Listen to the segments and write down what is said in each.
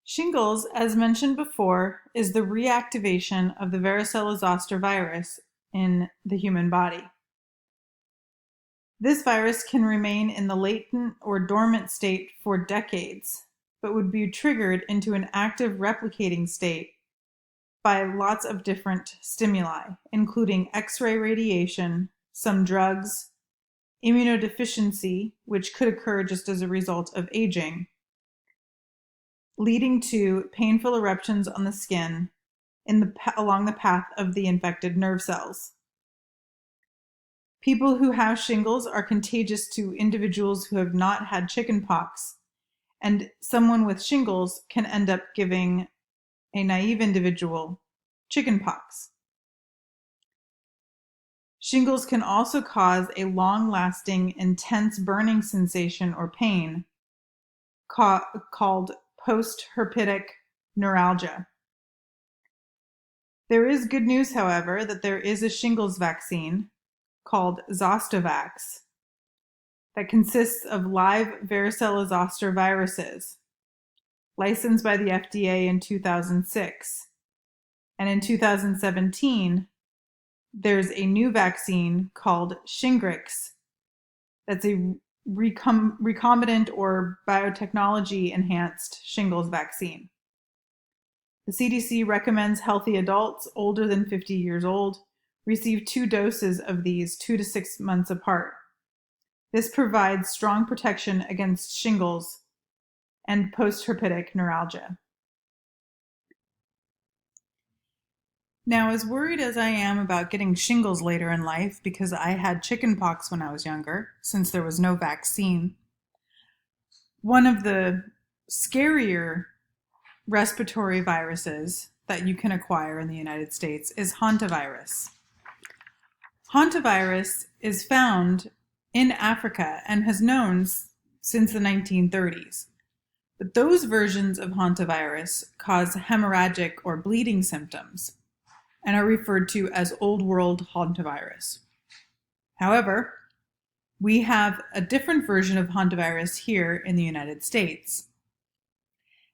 Shingles, as mentioned before, is the reactivation of the varicella-zoster virus in the human body. This virus can remain in the latent or dormant state for decades, but would be triggered into an active replicating state by lots of different stimuli, including X-ray radiation, some drugs, immunodeficiency, which could occur just as a result of aging, leading to painful eruptions on the skin along the path of the infected nerve cells. People who have shingles are contagious to individuals who have not had chickenpox, and someone with shingles can end up giving a naive individual chickenpox. Shingles can also cause a long-lasting, intense burning sensation or pain called post-herpetic neuralgia. There is good news, however, that there is a shingles vaccine called Zostavax that consists of live varicella-zoster viruses, licensed by the FDA in 2006. And in 2017, there's a new vaccine called Shingrix that's a recombinant or biotechnology-enhanced shingles vaccine. The CDC recommends healthy adults older than 50 years old receive 2 doses of these 2 to 6 months apart. This provides strong protection against shingles and post-herpetic neuralgia. Now, as worried as I am about getting shingles later in life because I had chickenpox when I was younger, since there was no vaccine, one of the scarier respiratory viruses that you can acquire in the United States is hantavirus. Hantavirus is found in Africa and has known since the 1930s. But those versions of hantavirus cause hemorrhagic or bleeding symptoms and are referred to as Old World hantavirus. However, we have a different version of hantavirus here in the United States.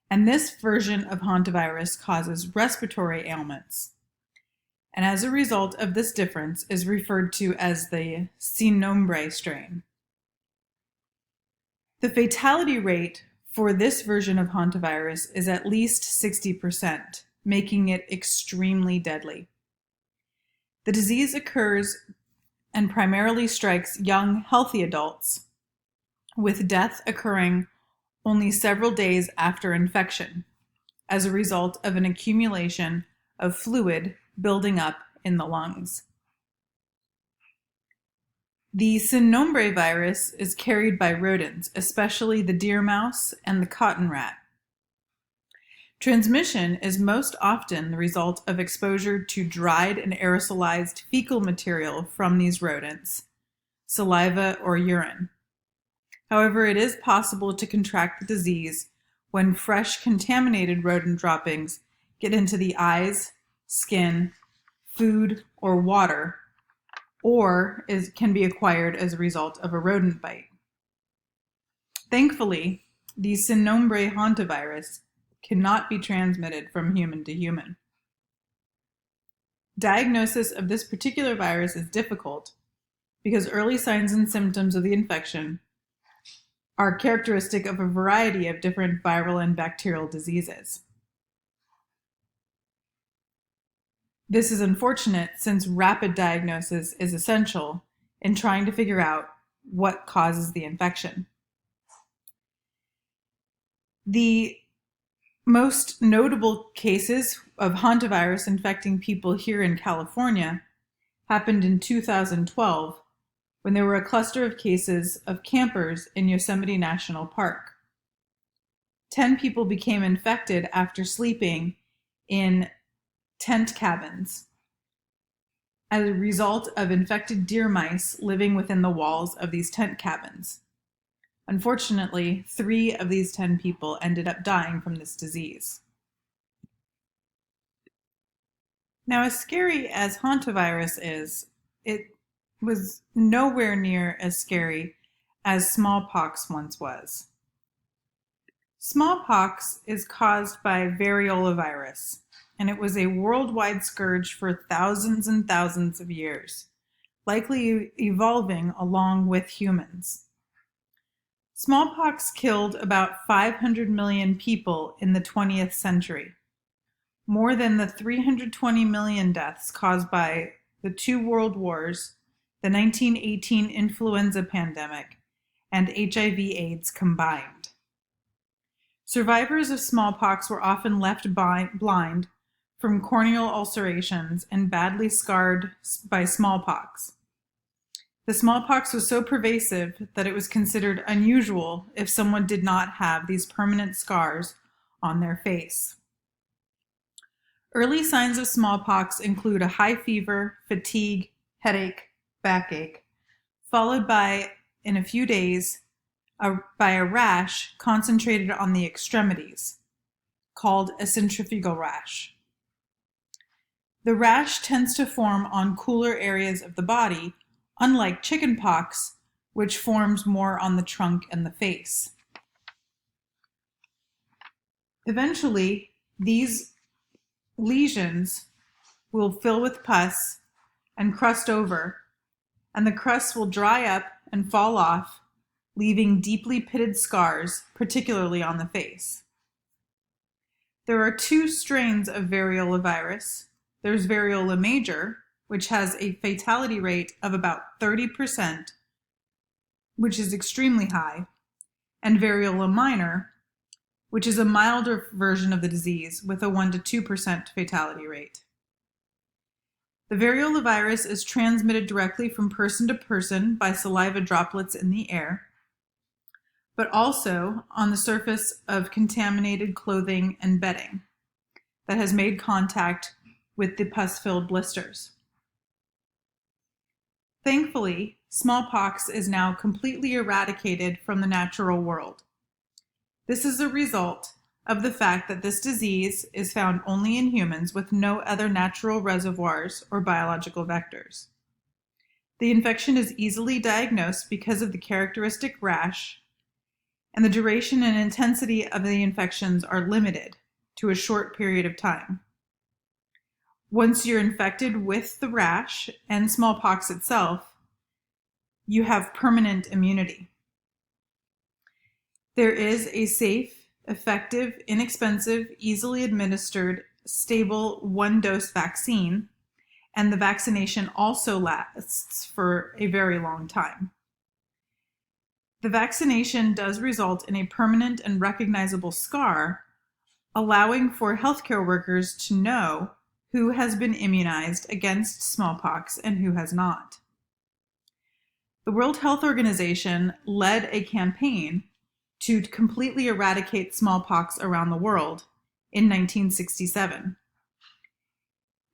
And this version of hantavirus causes respiratory ailments. And as a result of this difference is referred to as the sin nombre strain. The fatality rate for this version of hantavirus is at least 60%, making it extremely deadly. The disease occurs and primarily strikes young, healthy adults, with death occurring only several days after infection, as a result of an accumulation of fluid building up in the lungs. The sin nombre virus is carried by rodents, especially the deer mouse and the cotton rat. Transmission is most often the result of exposure to dried and aerosolized fecal material from these rodents, saliva or urine. However, it is possible to contract the disease when fresh contaminated rodent droppings get into the eyes, skin, food, or water, or can be acquired as a result of a rodent bite. Thankfully, the sin nombre hantavirus cannot be transmitted from human to human. Diagnosis of this particular virus is difficult because early signs and symptoms of the infection are characteristic of a variety of different viral and bacterial diseases. This is unfortunate since rapid diagnosis is essential in trying to figure out what causes the infection. The most notable cases of hantavirus infecting people here in California happened in 2012 when there were a cluster of cases of campers in Yosemite National Park. 10 people became infected after sleeping in tent cabins as a result of infected deer mice living within the walls of these tent cabins. Unfortunately, 3 of these 10 people ended up dying from this disease. Now, as scary as hantavirus is, it was nowhere near as scary as smallpox once was. Smallpox is caused by variola virus, and it was a worldwide scourge for thousands and thousands of years, likely evolving along with humans. Smallpox killed about 500 million people in the 20th century, more than the 320 million deaths caused by the two world wars, the 1918 influenza pandemic, and HIV/AIDS combined. Survivors of smallpox were often left blind from corneal ulcerations and badly scarred by smallpox. The smallpox was so pervasive that it was considered unusual if someone did not have these permanent scars on their face. Early signs of smallpox include a high fever, fatigue, headache, backache, followed by, in a few days, by a rash concentrated on the extremities, called a centrifugal rash. The rash tends to form on cooler areas of the body, unlike chickenpox, which forms more on the trunk and the face. Eventually, these lesions will fill with pus and crust over, and the crust will dry up and fall off, leaving deeply pitted scars, particularly on the face. There are two strains of variola virus. There's variola major, which has a fatality rate of about 30%, which is extremely high, and variola minor, which is a milder version of the disease with a 1 to 2% fatality rate. The variola virus is transmitted directly from person to person by saliva droplets in the air, but also on the surface of contaminated clothing and bedding that has made contact with the pus-filled blisters. Thankfully, smallpox is now completely eradicated from the natural world. This is a result of the fact that this disease is found only in humans with no other natural reservoirs or biological vectors. The infection is easily diagnosed because of the characteristic rash, and the duration and intensity of the infections are limited to a short period of time. Once you're infected with the rash and smallpox itself, you have permanent immunity. There is a safe, effective, inexpensive, easily administered, stable one-dose vaccine, and the vaccination also lasts for a very long time. The vaccination does result in a permanent and recognizable scar, allowing for healthcare workers to know who has been immunized against smallpox and who has not. The World Health Organization led a campaign to completely eradicate smallpox around the world in 1967.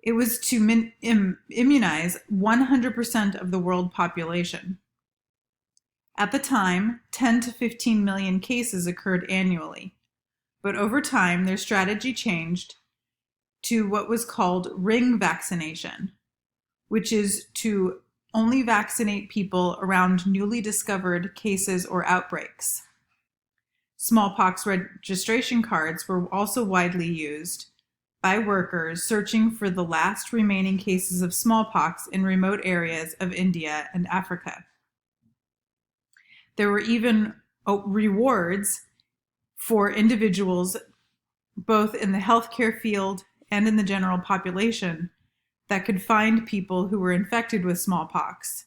It was to immunize 100% of the world population. At the time, 10 to 15 million cases occurred annually, but over time their strategy changed to what was called ring vaccination, which is to only vaccinate people around newly discovered cases or outbreaks. Smallpox registration cards were also widely used by workers searching for the last remaining cases of smallpox in remote areas of India and Africa. There were even rewards for individuals, both in the healthcare field and in the general population, that could find people who were infected with smallpox,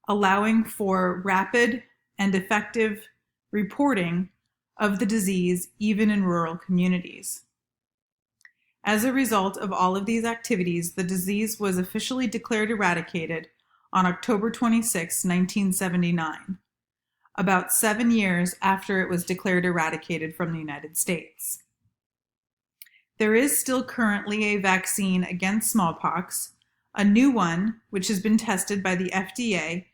allowing for rapid and effective reporting of the disease even in rural communities. As a result of all of these activities, the disease was officially declared eradicated on October 26, 1979. About 7 years after it was declared eradicated from the United States. There is still currently a vaccine against smallpox. A new one, which has been tested by the FDA,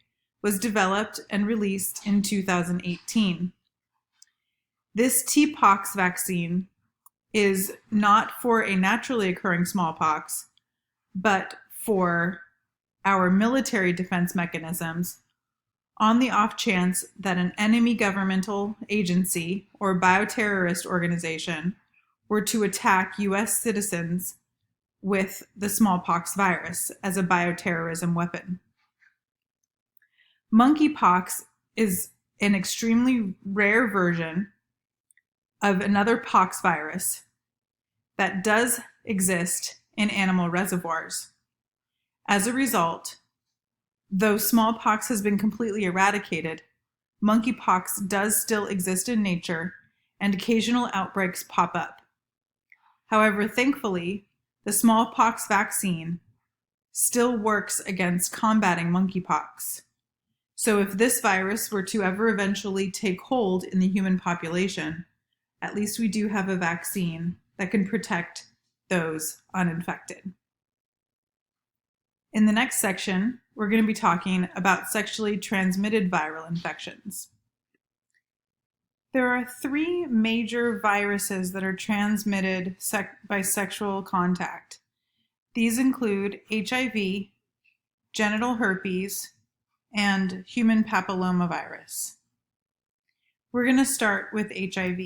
was developed and released in 2018. This TPOXX vaccine is not for a naturally occurring smallpox, but for our military defense mechanisms on the off chance that an enemy governmental agency or bioterrorist organization were to attack U.S. citizens with the smallpox virus as a bioterrorism weapon. Monkeypox is an extremely rare version of another pox virus that does exist in animal reservoirs. As a result, though smallpox has been completely eradicated, monkeypox does still exist in nature and occasional outbreaks pop up. However, thankfully, the smallpox vaccine still works against combating monkeypox. So if this virus were to ever eventually take hold in the human population, at least we do have a vaccine that can protect those uninfected. In the next section, we're going to be talking about sexually transmitted viral infections. There are 3 major viruses that are transmitted by sexual contact. These include HIV, genital herpes, and human papillomavirus. We're going to start with HIV.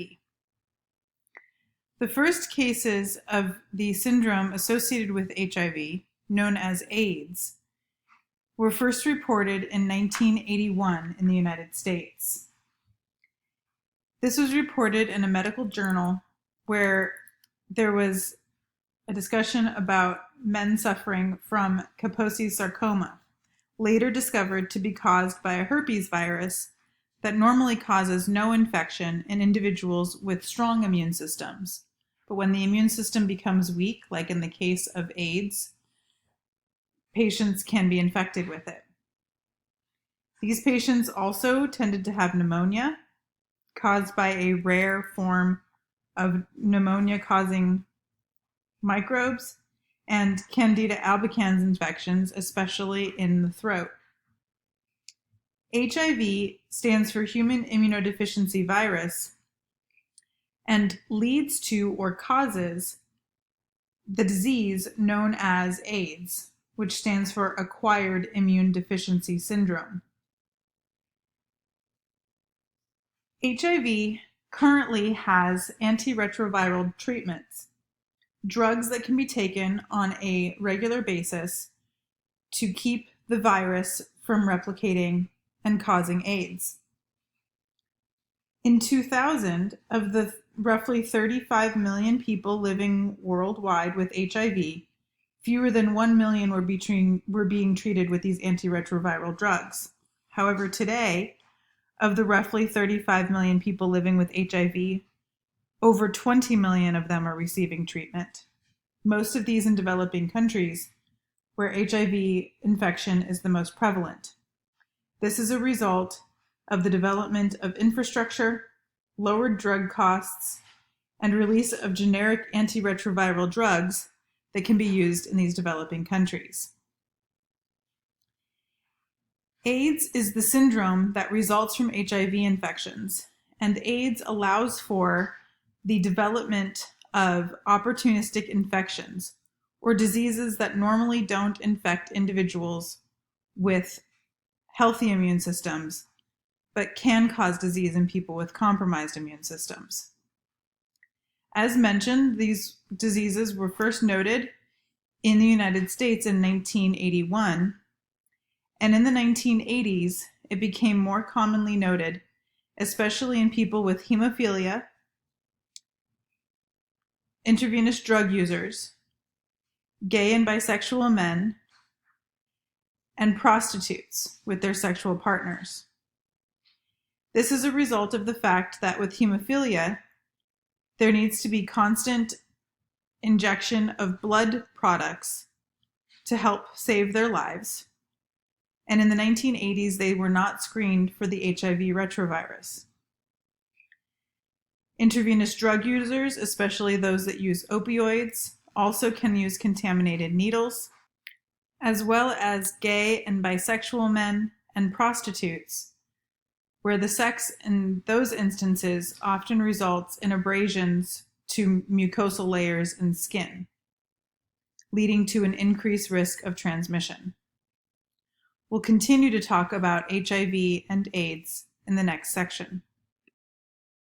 The first cases of the syndrome associated with HIV, known as AIDS, were first reported in 1981 in the United States. This was reported in a medical journal where there was a discussion about men suffering from Kaposi's sarcoma, later discovered to be caused by a herpes virus that normally causes no infection in individuals with strong immune systems. But when the immune system becomes weak, like in the case of AIDS, patients can be infected with it. These patients also tended to have pneumonia caused by a rare form of pneumonia-causing microbes and Candida albicans infections, especially in the throat. HIV stands for human immunodeficiency virus and leads to or causes the disease known as AIDS, which stands for acquired immune deficiency syndrome. HIV currently has antiretroviral treatments, drugs that can be taken on a regular basis to keep the virus from replicating and causing AIDS. In 2000, of the roughly 35 million people living worldwide with HIV, fewer than 1 million were being treated with these antiretroviral drugs. However, today, of the roughly 35 million people living with HIV, over 20 million of them are receiving treatment. Most of these in developing countries where HIV infection is the most prevalent. This is a result of the development of infrastructure, lowered drug costs, and release of generic antiretroviral drugs that can be used in these developing countries. AIDS is the syndrome that results from HIV infections, and AIDS allows for the development of opportunistic infections, or diseases that normally don't infect individuals with healthy immune systems, but can cause disease in people with compromised immune systems. As mentioned, these diseases were first noted in the United States in 1981, and in the 1980s, it became more commonly noted, especially in people with hemophilia, intravenous drug users, gay and bisexual men, and prostitutes with their sexual partners. This is a result of the fact that with hemophilia, there needs to be constant injection of blood products to help save their lives. And in the 1980s, they were not screened for the HIV retrovirus. Intravenous drug users, especially those that use opioids, also can use contaminated needles, as well as gay and bisexual men and prostitutes, where the sex in those instances often results in abrasions to mucosal layers and skin, leading to an increased risk of transmission. We'll continue to talk about HIV and AIDS in the next section.